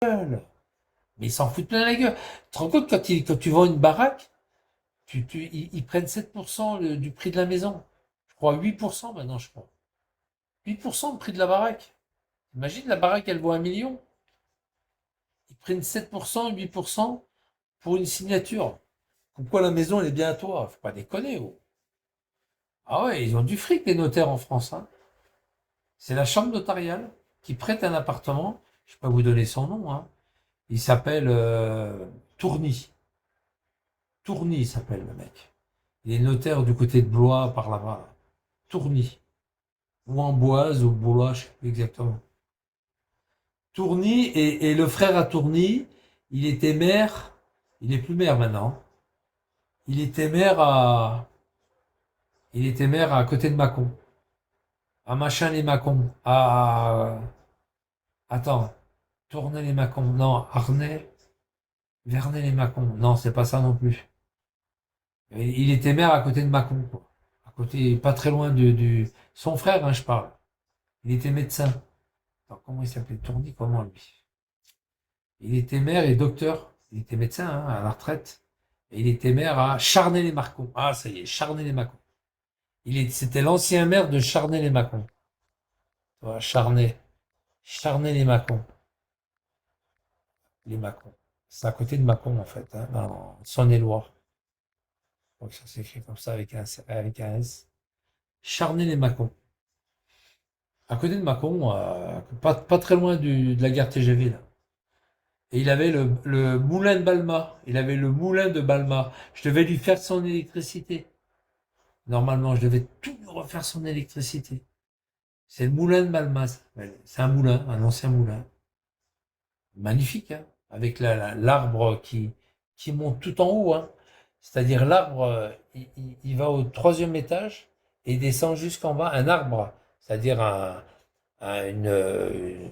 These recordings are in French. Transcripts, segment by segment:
gueule. Mais ils s'en foutent plein la gueule. Tu te rends compte quand tu vends une baraque, ils prennent 7% du prix de la maison. Je crois 8% maintenant, je crois. 8% de prix de la baraque. Imagine, la baraque, elle vaut 1 million. Ils prennent 7%, 8% pour une signature. Pourquoi la maison, elle est bien à toi? Faut pas déconner, oh. Ah ouais, ils ont du fric, les notaires en France, hein. C'est la chambre notariale qui prête un appartement. Je ne vais pas vous donner son nom, hein. Il s'appelle Tourny. Tourny, il s'appelle le mec. Il est notaire du côté de Blois, par là-bas. Tourny. Ou Amboise, ou Blois, je sais plus exactement. Tourny, et le frère à Tourny, il était maire. Il est plus maire maintenant. Il était maire à, il était maire à côté de Mâcon. À Machin-les-Mâcons. Attends. Tournai-les-Mâcons. Non, Arnay. Vernay-les-Mâcons. Non, c'est pas ça non plus. Il était maire à côté de Mâcon, quoi. À côté, pas très loin son frère, hein, je parle. Il était médecin. Alors, comment il s'appelait? Tourny, comment lui? Il était maire et docteur. Il était médecin, hein, à la retraite. Et il était maire à Charnay-les-Mâcons. Ah, ça y est, Charnay-les-Mâcons. C'était l'ancien maire de Charnay-les-Mâcons. Voilà, Charnay. Charnay-les-Mâcons. Les Mâcons. C'est à côté de Mâcon, en fait, hein, dans Saône-et-Loire. Donc ça s'écrit comme ça avec un S. Charnay-les-Mâcons. À côté de Mâcon, pas très loin de la gare TGV, là. Et il avait le moulin de Balma. Il avait le moulin de Balma. Je devais lui faire son électricité. Normalement, je devais tout lui refaire son électricité. C'est le moulin de Balma, ça s'appelle. C'est un moulin, un ancien moulin. Magnifique, hein, avec l'arbre qui monte tout en haut, hein. C'est-à-dire l'arbre, il va au troisième étage et descend jusqu'en bas. Un arbre, c'est-à-dire un, une,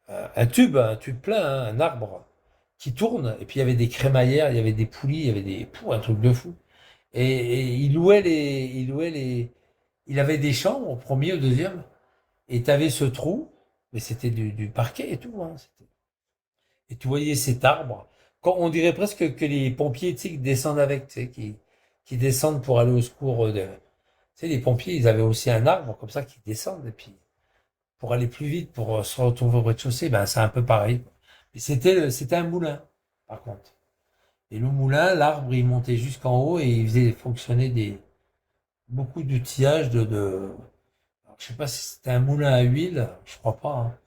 un tube plein, hein, un arbre qui tourne. Et puis il y avait des crémaillères, il y avait des poulies, il y avait un truc de fou. Et il avait des chambres au premier, au deuxième. Et tu avais ce trou, mais c'était du parquet et tout, hein. Et tu voyais cet arbre. On dirait presque que les pompiers, tu sais, qui descendent avec, tu sais, qui descendent pour aller au secours tu sais, les pompiers, ils avaient aussi un arbre comme ça qui descendent, et puis pour aller plus vite, pour se retrouver au rez-de-chaussée, ben c'est un peu pareil. Et c'était un moulin, par contre. Et le moulin, l'arbre, il montait jusqu'en haut et il faisait fonctionner beaucoup d'outillage alors, je sais pas si c'était un moulin à huile, je crois pas, hein.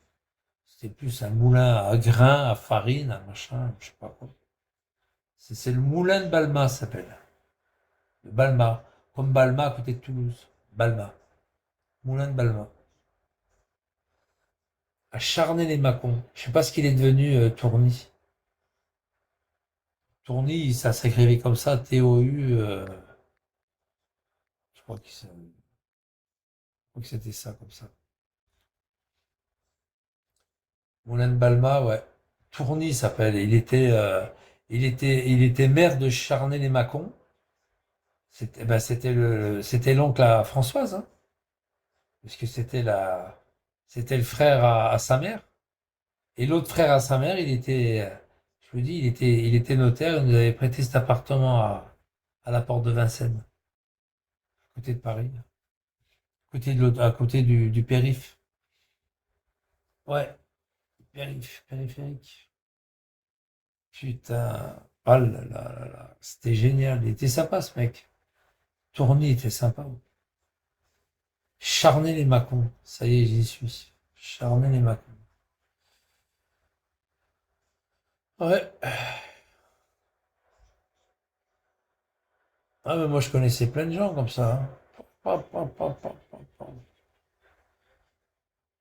C'était plus un moulin à grains, à farine, à machin, je sais pas quoi. C'est le moulin de Balma, ça s'appelle. Le Balma. Comme Balma à côté de Toulouse. Balma. Moulin de Balma. À Charnay-les-Mâcons. Je sais pas ce qu'il est devenu, Tourny. Tourny, ça s'écrivait comme ça, T-O-U. Je crois que c'était ça, comme ça. Moulin de Balma, ouais. Tourny s'appelle. Il était maire de Charnay-les-Mâcons. C'était l'oncle à Françoise, hein, puisque c'était le frère à sa mère. Et l'autre frère à sa mère, je vous dis, il était notaire, il nous avait prêté cet appartement à la porte de Vincennes, à côté de Paris, à côté du périph. Ouais, périphérique. Putain. Oh là là là là. C'était génial. Il était sympa, ce mec. Tourny était sympa. Charnay-les-Mâcons. Ça y est, j'y suis. Charnay-les-Mâcons. Ouais. Ah, mais moi, je connaissais plein de gens comme ça, hein. Pa, pa, pa, pa, pa, pa.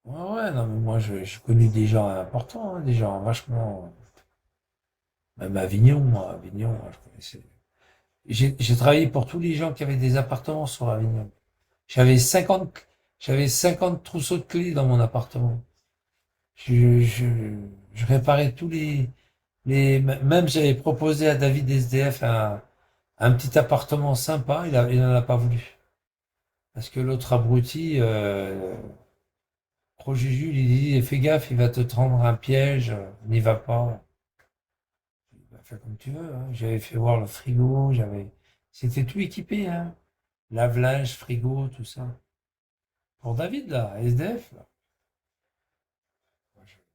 Ouais, ouais, non, mais moi, j'ai connu des gens importants, hein, des gens vachement. Même à Avignon, moi, Avignon, moi, je connaissais. J'ai travaillé pour tous les gens qui avaient des appartements sur Avignon. J'avais 50, j'avais 50 trousseaux de clés dans mon appartement. Je réparais même j'avais proposé à David SDF un petit appartement sympa, il n'en a pas voulu. Parce que l'autre abruti, Juju, il dit, fais gaffe, il va te tendre un piège, n'y va pas. Bah, fais comme tu veux, hein. J'avais fait voir le frigo, c'était tout équipé, hein. Lave-linge, frigo, tout ça. Pour David, là, SDF, là.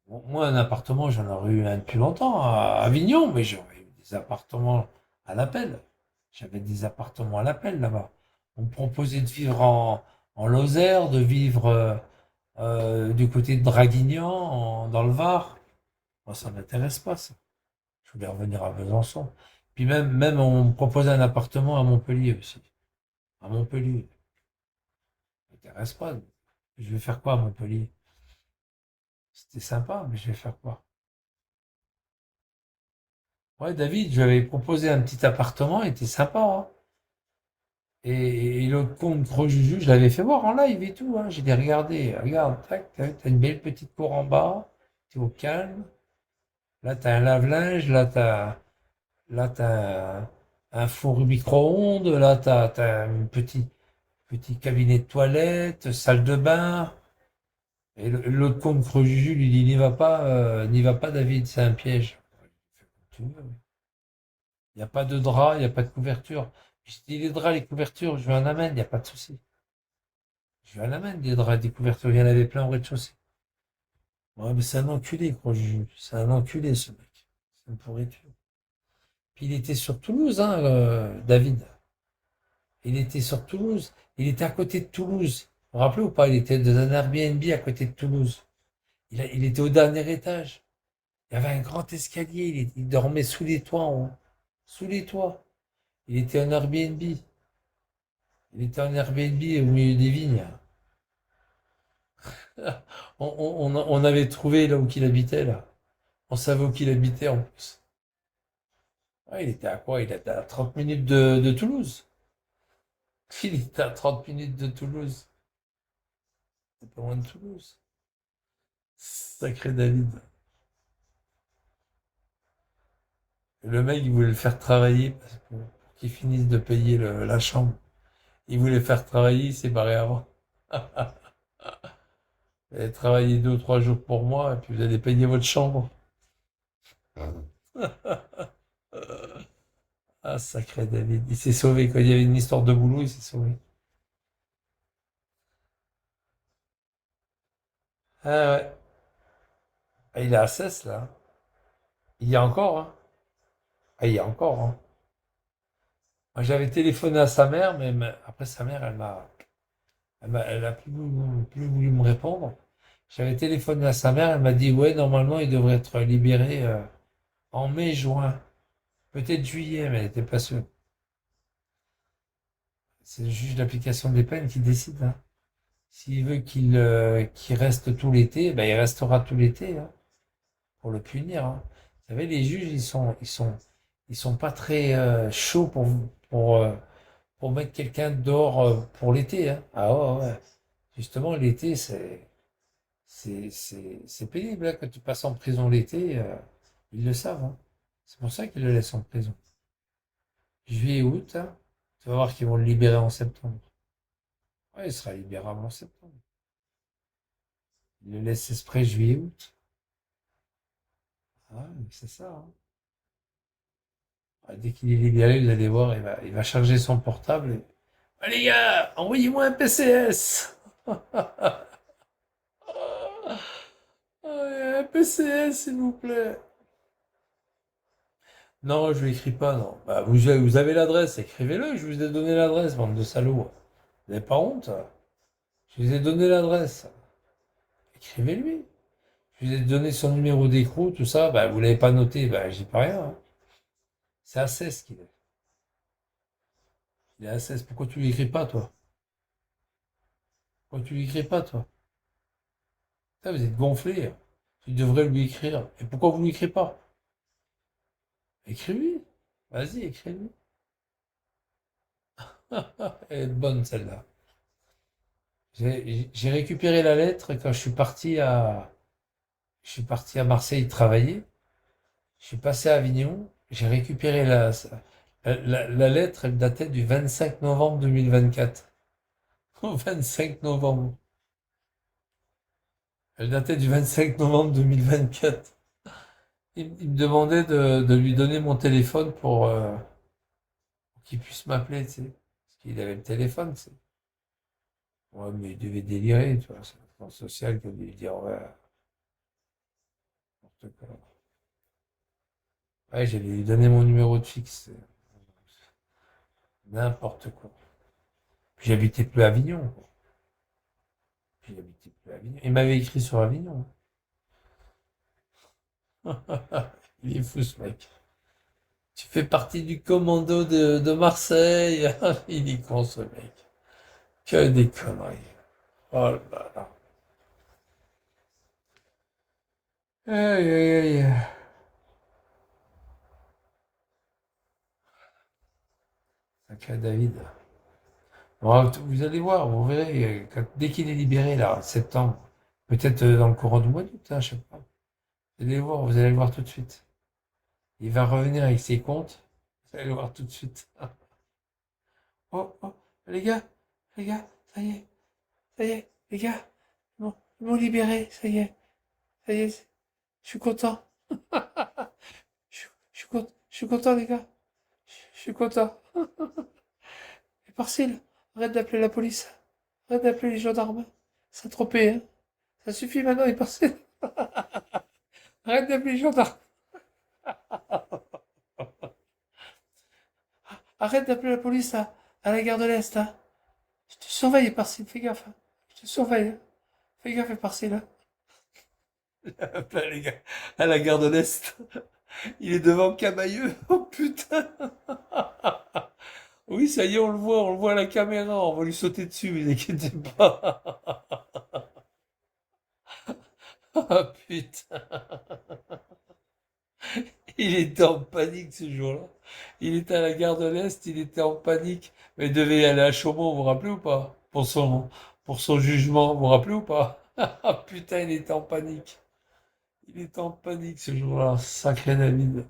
Bon, moi, un appartement, j'en aurais eu un depuis longtemps à Avignon, mais j'aurais eu des appartements à l'appel. J'avais des appartements à l'appel là-bas. On me proposait de vivre en Lozère, de vivre du côté de Draguignan, dans le Var. Moi, ça m'intéresse pas, ça. Je voulais revenir à Besançon. Puis même, on me proposait un appartement à Montpellier aussi. À Montpellier. Ça m'intéresse pas. Je vais faire quoi à Montpellier? C'était sympa, mais je vais faire quoi? Ouais, David, je lui avais proposé un petit appartement, il était sympa, hein. Et l'autre compte Gros Juju, je l'avais fait voir en live et tout, hein. J'ai dit, regardez, regarde, tac, tac, t'as une belle petite cour en bas, t'es au calme. Là, t'as un lave-linge, là, t'as un four micro-ondes, là, t'as un petit cabinet de toilette, salle de bain. Et l'autre compte Gros Juju lui dit, n'y va pas, David, c'est un piège. Tu veux. Il n'y a pas de drap, il n'y a pas de couverture. Je dis les draps, les couvertures, je lui en amène, il n'y a pas de souci. Je lui en amène des draps, des couvertures, il y en avait plein au rez-de-chaussée. Ouais, mais c'est un enculé, gros juge. C'est un enculé, ce mec. C'est une pourriture. Puis il était sur Toulouse, hein, David. Il était sur Toulouse. Il était à côté de Toulouse. Vous vous rappelez ou pas? Il était dans un Airbnb à côté de Toulouse. Il était au dernier étage. Il y avait un grand escalier. Il dormait sous les toits en haut. Sous les toits. Il était en Airbnb. Il était en Airbnb au milieu des vignes. On avait trouvé là où il habitait, là. On savait où il habitait en plus. Ouais, il était à quoi? Il était à 30 minutes de Toulouse. Il était à 30 minutes de Toulouse. C'est pas loin de Toulouse. Sacré David. Et le mec, il voulait le faire travailler pour qu'il finisse de payer la chambre. Il voulait le faire travailler, il s'est barré avant. Vous allez travailler 2 ou 3 jours pour moi, et puis vous allez payer votre chambre. Ah, sacré David. Il s'est sauvé. Quand il y avait une histoire de boulot, il s'est sauvé. Ah ouais. Ah, il est à 16 là. Il y a encore, hein. Ah, il y a encore, hein. Moi, j'avais téléphoné à sa mère, mais après sa mère, elle a plus voulu me répondre. J'avais téléphoné à sa mère, elle m'a dit, ouais, normalement, il devrait être libéré en mai, juin, peut-être juillet, mais elle n'était pas sûre. C'est le juge d'application des peines qui décide, hein. S'il veut qu'il reste tout l'été, ben, il restera tout l'été, hein, pour le punir, hein. Vous savez, les juges, ils sont pas très chauds pour mettre quelqu'un dehors pour l'été, hein. Ah ouais, ouais. Justement, l'été, c'est pénible, hein. Quand tu passes en prison l'été, ils le savent, hein. C'est pour ça qu'ils le laissent en prison. Juillet, août, hein. Tu vas voir qu'ils vont le libérer en septembre. Ouais, il sera libérable en septembre. Ils le laissent exprès juillet, août. Ah ouais, c'est ça, hein. Ah, dès qu'il est libéré, vous allez voir, il va charger son portable. Ah, les gars, envoyez-moi un PCS. Un PCS, s'il vous plaît. Non, je lui écris pas, non. Bah, vous avez l'adresse, écrivez-le, je vous ai donné l'adresse, bande de salauds. Vous n'avez pas honte? Je vous ai donné l'adresse. Écrivez-lui. Je vous ai donné son numéro d'écrou, tout ça, bah, vous l'avez pas noté, bah, j'y peux rien, hein. C'est A16 qu'il est. Il est A16. Pourquoi tu lui écris pas, toi? Pourquoi tu lui écris pas, toi? Putain, vous êtes gonflé. Tu devrais lui écrire. Et pourquoi vous lui écrivez pas? Écris-lui. Vas-y, écris-lui. Elle est bonne, celle-là. J'ai récupéré la lettre quand je suis parti à Marseille travailler. Je suis passé à Avignon. J'ai récupéré la lettre, elle datait du 25 novembre 2024. Au 25 novembre. Elle datait du 25 novembre 2024. Il me demandait de lui donner mon téléphone pour qu'il puisse m'appeler, tu sais. Parce qu'il avait le téléphone, tu sais. Ouais, mais il devait délirer, tu vois. C'est un plan social qui a dû lui dire, ouais, n'importe quoi. Ouais, j'allais lui donner mon numéro de fixe. N'importe quoi. Puis j'habitais plus à Avignon, quoi. Puis j'habitais plus à Avignon. Il m'avait écrit sur Avignon. Il est fou, ce mec. Tu fais partie du commando de Marseille. Il est con, ce mec. Que des conneries. Oh là là. Aïe, aïe, aïe. Sacré David. Bon, vous allez voir, vous verrez, dès qu'il est libéré, là, en septembre, peut-être dans le courant du mois d'août, hein, je sais pas. Vous allez le voir tout de suite. Il va revenir avec ses comptes. Vous allez le voir tout de suite. Oh, oh, les gars, ça y est, les gars, ils m'ont libéré, ça y est, je suis content. Je suis content, les gars, je suis content. Et Parcille, arrête d'appeler la police, arrête d'appeler les gendarmes, c'est trop payé, hein. Ça suffit maintenant, et Parcille, arrête d'appeler les gendarmes, arrête d'appeler la police à la gare de l'Est, hein. Je te surveille, Parcille, fais gaffe, hein. Je te surveille, hein. Fais gaffe, Parcille, hein. Les gars, à la gare de l'Est. Il est devant Camailleux. Oh putain. Oui, ça y est, on le voit à la caméra. On va lui sauter dessus, vous inquiétez pas. Oh putain. Il était en panique ce jour-là. Il était à la gare de l'Est, il était en panique. Mais il devait aller à Chaumont, vous vous rappelez ou pas? Pour son jugement, vous vous rappelez ou pas? Ah putain, il était en panique. Il était en panique ce jour-là. Sacré David.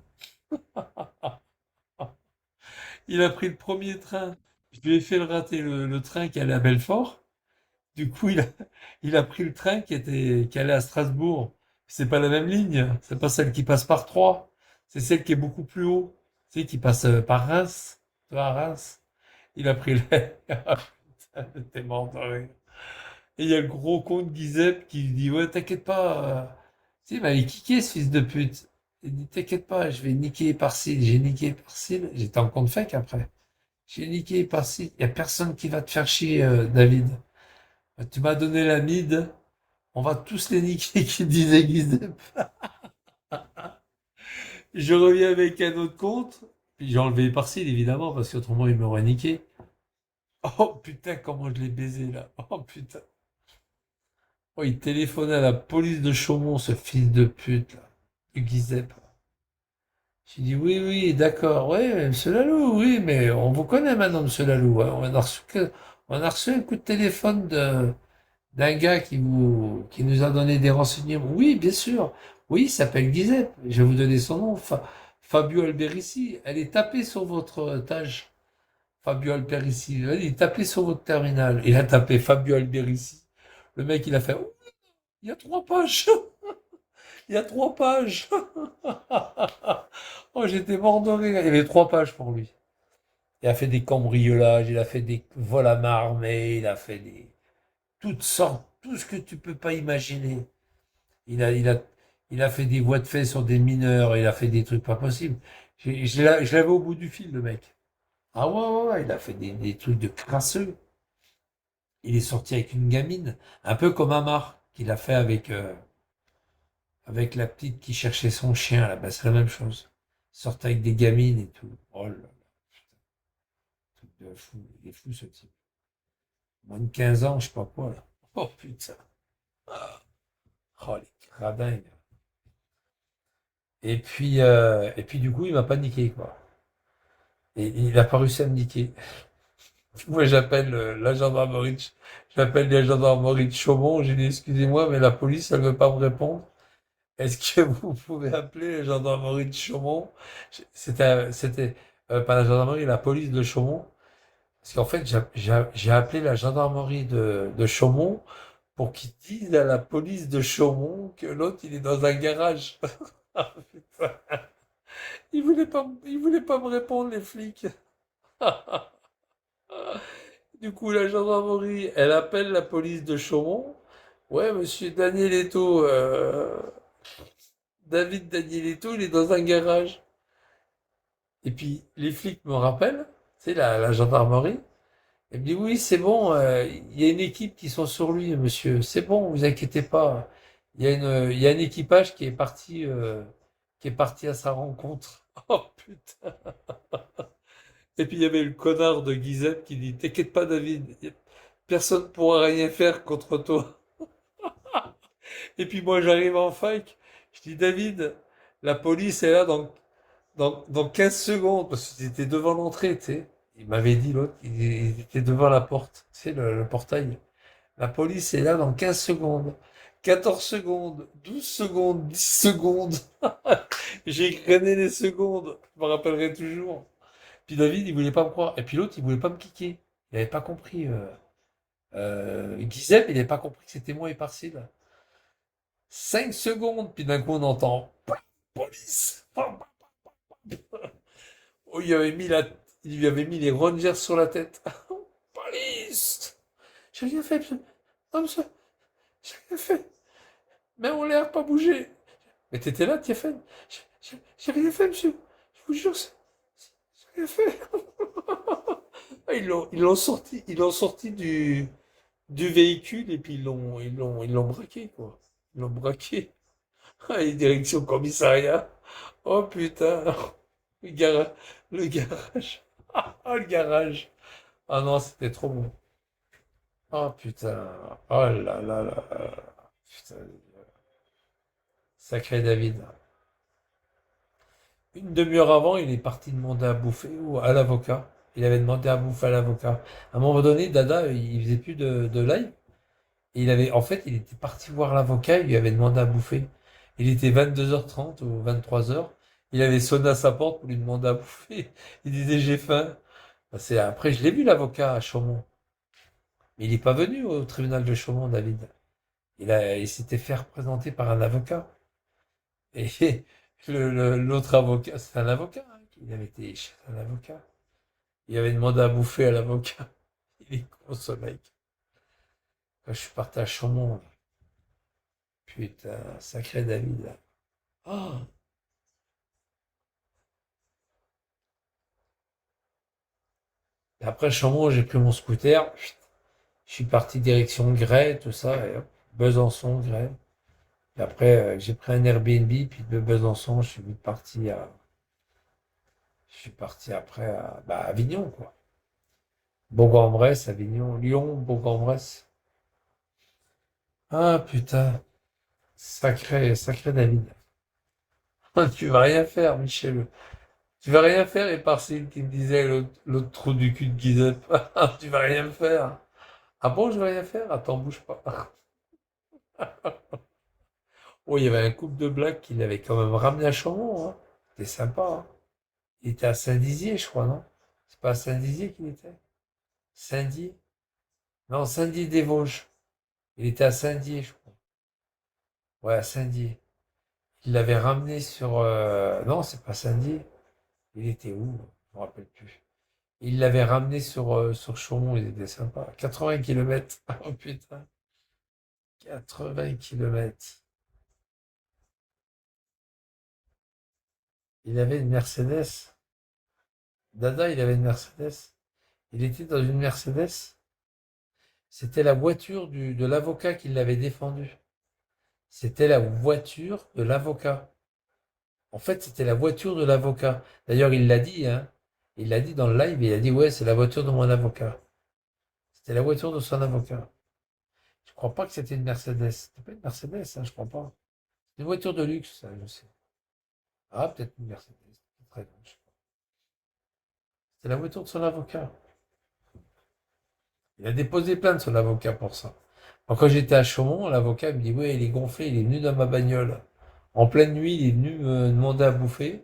Il a pris le premier train. Je lui ai fait le rater, le train qui allait à Belfort. Du coup, il a pris le train qui allait à Strasbourg. C'est pas la même ligne. C'est pas celle qui passe par Troyes. C'est celle qui est beaucoup plus haut. Tu sais, qui passe par Reims. Tu vois, à Reims. Il a pris le, ah, putain, j'étais mort de rire. Et il y a le gros con de Guizep qui lui dit, ouais, t'inquiète pas. Tu sais, il m'avait kické, ce fils de pute. Il dit, t'inquiète pas, je vais niquer par-ci. J'ai niqué par-ci. J'étais en compte fake après. J'ai niqué par-ci. Il y a personne qui va te faire chier, David. Tu m'as donné la mid. On va tous les niquer, qui disait Guizep. Je reviens avec un autre compte. Puis j'ai enlevé par-ci, évidemment, parce qu'autrement, il m'aurait niqué. Oh putain, comment je l'ai baisé là. Oh putain. Oh, il téléphonait à la police de Chaumont, ce fils de pute là. Du Guizep. J'ai dit oui, oui, d'accord, oui, monsieur Lalou, oui, mais on vous connaît maintenant, monsieur Lalou, hein. On a reçu un coup de téléphone d'un gars qui nous a donné des renseignements. Oui, bien sûr. Oui, il s'appelle Guizep. Je vais vous donner son nom. Fabio Alberici. Elle est tapée sur votre tâche. Fabio Alberici. Allez, tapez sur votre terminal. Il a tapé Fabio Alberici. Le mec, il a fait, oh, il y a 3 pages. Il y a 3 pages. Oh, j'étais mort de rire. Il y avait 3 pages pour lui. Il a fait des cambriolages, il a fait des vols à main armée, il a fait toutes sortes, tout ce que tu peux pas imaginer. Il a, il a, il a fait des voies de fait sur des mineurs, il a fait des trucs pas possibles. Je l'avais au bout du fil, le mec. Ah ouais, ouais, ouais, il a fait des trucs de crasseux. Il est sorti avec une gamine, un peu comme Amar, qu'il a fait avec la petite qui cherchait son chien, là, bah, c'est la même chose. Il sortait avec des gamines et tout. Oh là là, truc de fou. Il est fou, ce type. Moins de 15 ans, je sais pas quoi, là. Oh putain. Oh, les cradins. Et puis du coup, il m'a paniqué, quoi. Et il a pas réussi à me niquer. Moi, j'appelle la gendarmerie. J'appelle la gendarmerie de Chaumont. J'ai dit, excusez-moi, mais la police, elle veut pas me répondre. Est-ce que vous pouvez appeler la gendarmerie de Chaumont? C'était pas la gendarmerie, la police de Chaumont. Parce qu'en fait, j'ai appelé la gendarmerie de Chaumont pour qu'il dise à la police de Chaumont que l'autre, il est dans un garage. Ah, putain. Ils voulaient pas me répondre, les flics. Du coup, la gendarmerie, elle appelle la police de Chaumont. Ouais, monsieur Danieletto, David Danieletto, il est dans un garage. Et puis, les flics me rappellent, c'est la gendarmerie. Elle me dit, oui, c'est bon, il y a une équipe qui sont sur lui, monsieur. C'est bon, vous inquiétez pas. Il y a un équipage qui est parti à sa rencontre. Oh, putain. Et puis, il y avait le connard de Guizet qui dit, t'inquiète pas, David, personne ne pourra rien faire contre toi. Et puis, moi, j'arrive en fac. Je dis, David, la police est là dans 15 secondes, parce qu'ils étaient devant l'entrée, tu sais. Il m'avait dit, l'autre, il était devant la porte, tu sais, le portail. La police est là dans 15 secondes, 14 secondes, 12 secondes, 10 secondes. J'ai égrené les secondes, je me rappellerai toujours. Puis David, il voulait pas me croire. Et puis l'autre, il voulait pas me kicker. Il avait pas compris. Guizep, il avait pas compris que c'était moi et Parcille. 5 secondes, puis d'un coup, on entend police. Oh, il lui avait mis les Rangers sur la tête. Police. J'ai rien fait, monsieur. Non, monsieur, j'ai rien fait. Même en l'air, pas bougé. Mais t'étais là, Tiffen? J'ai rien fait, monsieur. Je vous jure, j'ai rien fait. Ah, ils l'ont sorti du véhicule et puis ils l'ont braqué, quoi. Ils l'ont braqué. Ah, et direction commissariat. Oh putain. Le garage. Le garage. Ah, le garage. Ah non, c'était trop bon. Oh putain. Oh là là là. Putain. Sacré David. Une demi-heure avant, il est parti demander à bouffer à l'avocat. Il avait demandé à bouffer à l'avocat. À un moment donné, Dada, il faisait plus de live. Et en fait, il était parti voir l'avocat, il lui avait demandé à bouffer. Il était 22h30 ou 23h. Il avait sonné à sa porte pour lui demander à bouffer. Il disait, j'ai faim. Après, je l'ai vu, l'avocat à Chaumont. Mais il n'est pas venu au tribunal de Chaumont, David. Il s'était fait représenter par un avocat. Et l'autre avocat, c'est un avocat, hein, il avait été chez un avocat. Il avait demandé à bouffer à l'avocat. Il est con, ce mec. Quand je suis parti à Chaumont, là. Putain, sacré David, là. Oh. Et après Chaumont, j'ai pris mon scooter. Je suis parti direction Grès, tout ça, et hop, Besançon, Grès. Et après, j'ai pris un Airbnb, puis de Besançon, je suis parti après à Avignon, quoi. Bourg-en-Bresse, Avignon, Lyon, Bourg-en-Bresse. Ah, putain. Sacré, sacré David. Tu vas rien faire, Michel. Tu vas rien faire, et Parcille qui me disait l'autre trou du cul de Giuseppe. Tu vas rien faire. Ah bon, je vais rien faire? Attends, bouge pas. Oh, il y avait un couple de blagues qu'il avait quand même ramené à Chaumont, hein. C'était sympa, hein. Il était à Saint-Dizier, je crois, non? C'est pas à Saint-Dizier qu'il était? Saint-Dié? Non, Saint-Dié-des-Vosges. Il était à Saint-Dié, je crois. Ouais, à Saint-Dié. Il l'avait ramené sur... Non, c'est pas Saint-Dié. Il était où? Je me rappelle plus. Il l'avait ramené sur Chaumont, il était sympa. 80 kilomètres. Oh putain. 80 kilomètres. Il avait une Mercedes. Dada, il avait une Mercedes. Il était dans une Mercedes. C'était la voiture de l'avocat qui l'avait défendu. C'était la voiture de l'avocat. En fait, c'était la voiture de l'avocat. D'ailleurs, il l'a dit, hein. Il l'a dit dans le live, il a dit, ouais, c'est la voiture de mon avocat. C'était la voiture de son avocat. Je crois pas que c'était une Mercedes. C'était pas une Mercedes, hein, je crois pas. C'est une voiture de luxe, ça, je sais. Ah, peut-être une Mercedes. Très bien, je sais pas. C'était la voiture de son avocat. Il a déposé plainte, son avocat, pour ça. Quand j'étais à Chaumont, l'avocat me dit, ouais, il est gonflé, il est venu dans ma bagnole. En pleine nuit, il est venu me demander à bouffer.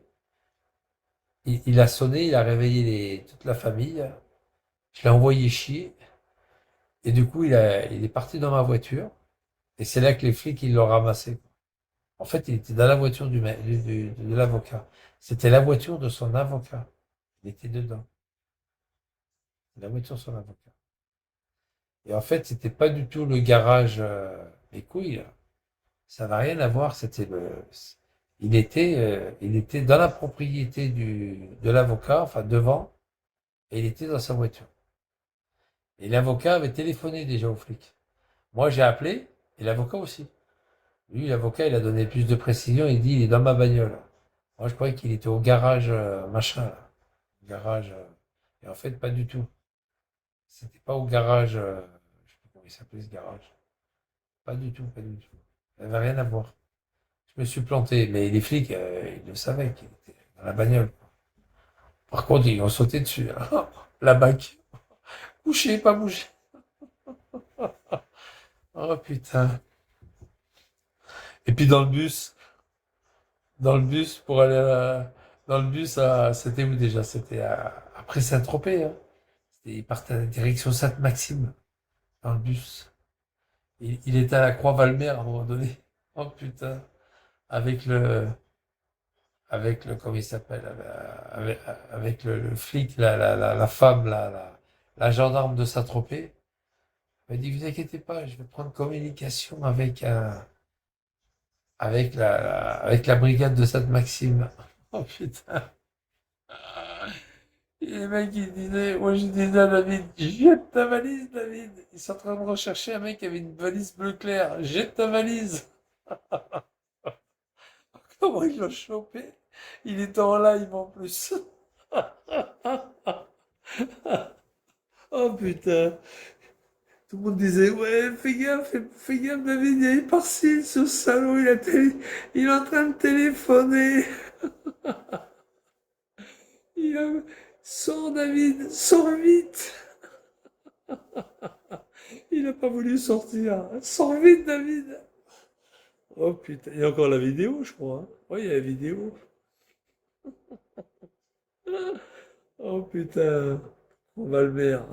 Il a sonné, il a réveillé toute la famille. Je l'ai envoyé chier. Et du coup, il est parti dans ma voiture. Et c'est là que les flics, ils l'ont ramassé. En fait, il était dans la voiture de l'avocat. C'était la voiture de son avocat. Il était dedans. La voiture de son avocat. Et en fait, c'était pas du tout le garage, les couilles, là. Ça n'a rien à voir. Il était dans la propriété de l'avocat, enfin devant, et il était dans sa voiture. Et l'avocat avait téléphoné déjà aux flics. Moi, j'ai appelé, et l'avocat aussi. Lui, l'avocat, il a donné plus de précision. Il dit, il est dans ma bagnole. Moi, je croyais qu'il était au garage, machin, là. Garage. Et en fait, pas du tout. C'était pas au garage. Je sais plus comment il s'appelait ce garage. Pas du tout, pas du tout. Ça n'avait rien à voir. Je me suis planté, mais les flics, ils le savaient qu'il était dans la bagnole. Par contre, ils ont sauté dessus, hein. La bac. Couché, pas bougé. Oh putain. Et puis dans le bus pour aller dans le bus, c'était où déjà? C'était après Saint-Tropez, hein. Il partait à la direction Sainte-Maxime dans le bus. Il était à la Croix-Valmer à un moment donné. Oh putain. Avec le, comment il s'appelle, avec le flic, la femme, la gendarme de Saint-Tropez. Elle m'a dit, vous inquiétez pas, je vais prendre communication avec la brigade de Sainte-Maxime. Oh putain. Et les mecs, ils disaient, moi je disais à David, jette ta valise, David. Ils sont en train de rechercher un mec qui avait une valise bleu clair. Jette ta valise. Comment ils l'ont chopé? Il était en live en plus. Oh putain. Tout le monde disait, ouais, fais gaffe, David, il y a une parcelle, ce salaud, il est en train de téléphoner. Il a, sors, David, sors vite. Il n'a pas voulu sortir. Sors vite, David. Oh putain, il y a encore la vidéo, je crois, hein. Oui, il y a la vidéo. Oh putain, on va le faire.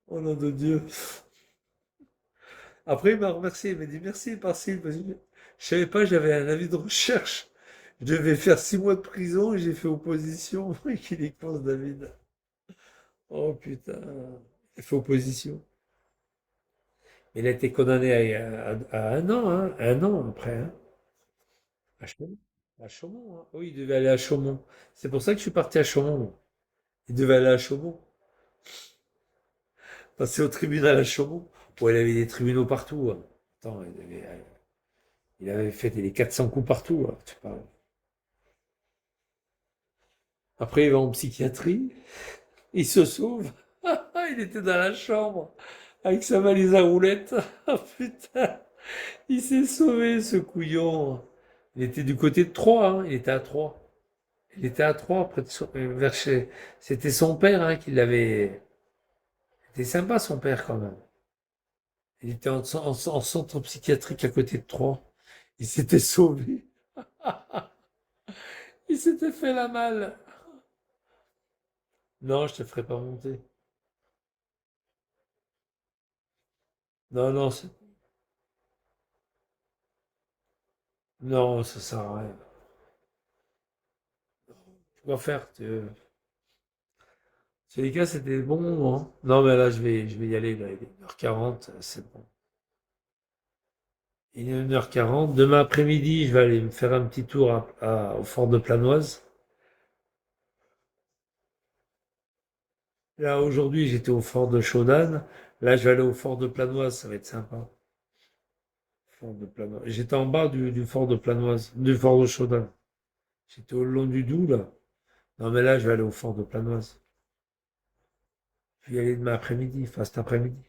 Au nom de Dieu. Après, il m'a remercié, il m'a dit merci, Parcille, parce que je savais pas, j'avais un avis de recherche. Je devais faire 6 mois de prison et j'ai fait opposition. Qu'il est con, ce David. Oh putain, il fait opposition. Il a été condamné à 1 an, hein, 1 an après, hein. À Chaumont. À Chaumont, hein. Oui, il devait aller à Chaumont. C'est pour ça que je suis parti à Chaumont, moi. Il devait aller à Chaumont. Passer au tribunal à Chaumont. Bon, il avait des tribunaux partout, hein. Attends, il avait fait les 400 coups partout, hein, tu parles. Après, il va en psychiatrie. Il se sauve. Il était dans la chambre avec sa valise à roulettes. Oh putain, il s'est sauvé, ce couillon. Il était du côté de Troyes, hein. Il était à Troyes. Il était à Troyes, près de vers chez. C'était son père, hein, qui l'avait. C'était sympa, son père, quand même. Il était en centre psychiatrique à côté de Troyes. Il s'était sauvé. Il s'était fait la malle. Non, je te ferai pas monter. Non, non, non, ça sert à rien. Quoi faire? C'est les cas, c'était des bons moments. Non, mais là, je vais y aller. Là, il est 1h40, c'est bon. Il est 1h40. Demain après-midi, je vais aller me faire un petit tour au fort de Planoise. Là, aujourd'hui, j'étais au fort de Chaudane. Là, je vais aller au fort de Planoise. Ça va être sympa. Fort de Planoise. J'étais en bas du fort de Planoise, du fort de Chaudane. J'étais au long du Doubs, là. Non, mais là, je vais aller au fort de Planoise. Je vais y aller demain après-midi, enfin cet après-midi.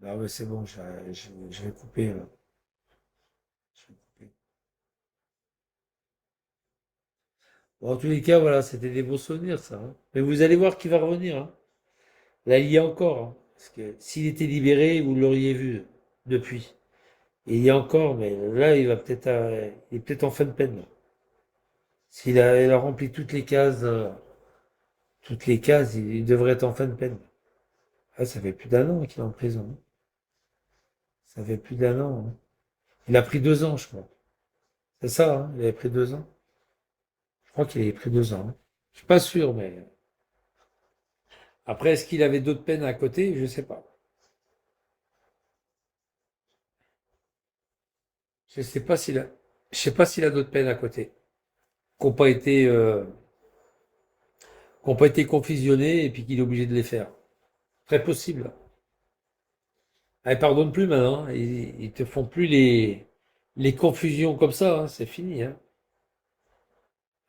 Non, mais c'est bon, je vais couper, là. Je vais couper. Bon, en tous les cas, voilà, c'était des beaux souvenirs, ça, hein. Mais vous allez voir qu'il va revenir, hein. Là, il y a encore, hein. Parce que s'il était libéré, vous l'auriez vu depuis. Et il y a encore, mais là, il est peut-être en fin de peine, là. Il a rempli toutes les cases, il devrait être en fin de peine. Ah, ça fait plus d'un an qu'il est en prison. Ça fait plus d'un an, hein. Il a pris 2 ans, je crois. C'est ça, hein, il avait pris 2 ans. Je crois qu'il avait pris 2 ans, hein. Je suis pas sûr, mais après, est-ce qu'il avait d'autres peines à côté? Je sais pas. Je sais pas s'il a, je sais pas s'il a d'autres peines à côté, qui n'ont pas été, qui ont pas été confusionnées et puis qu'il est obligé de les faire. Très possible. Ah, ils pardonnent plus maintenant, hein. Ils te font plus les confusions comme ça, hein. C'est fini, hein.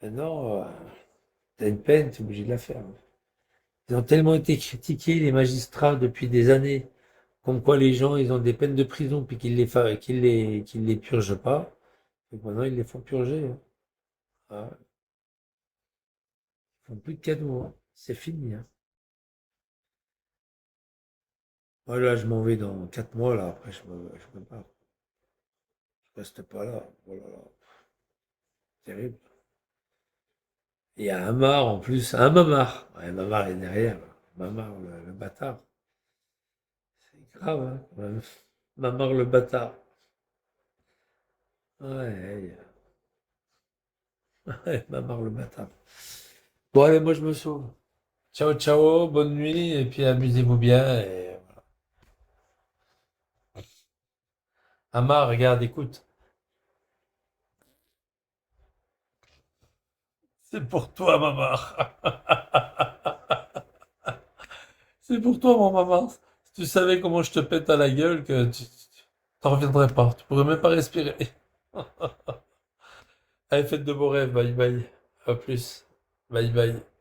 Maintenant, t'as une peine, t'es obligé de la faire, hein. Ils ont tellement été critiqués, les magistrats, depuis des années, comme quoi les gens, ils ont des peines de prison, puis qu'ils les purgent pas. Donc maintenant, ils les font purger, hein. Ah, ils font plus de cadeaux, hein. C'est fini, hein. Moi, là, je m'en vais dans 4 mois, là. Après, je me pars. Je reste pas là. Oh là là, terrible. Et il y a Hamar, en plus. Un Mamar. Ouais, Mamar est derrière, là. Mamar, le bâtard. C'est grave, hein, quand même. Mamar, le bâtard. Ouais, ouais, Mamar, le bâtard. Bon, allez, moi, je me sauve. Ciao, ciao, bonne nuit, et puis amusez-vous bien. Et voilà. Hamar, regarde, écoute. C'est pour toi, Mamar. C'est pour toi, mon maman. Si tu savais comment je te pète à la gueule, que tu t'en reviendrais pas. Tu pourrais même pas respirer. Allez, faites de beaux rêves. Bye bye. À plus. Bye bye.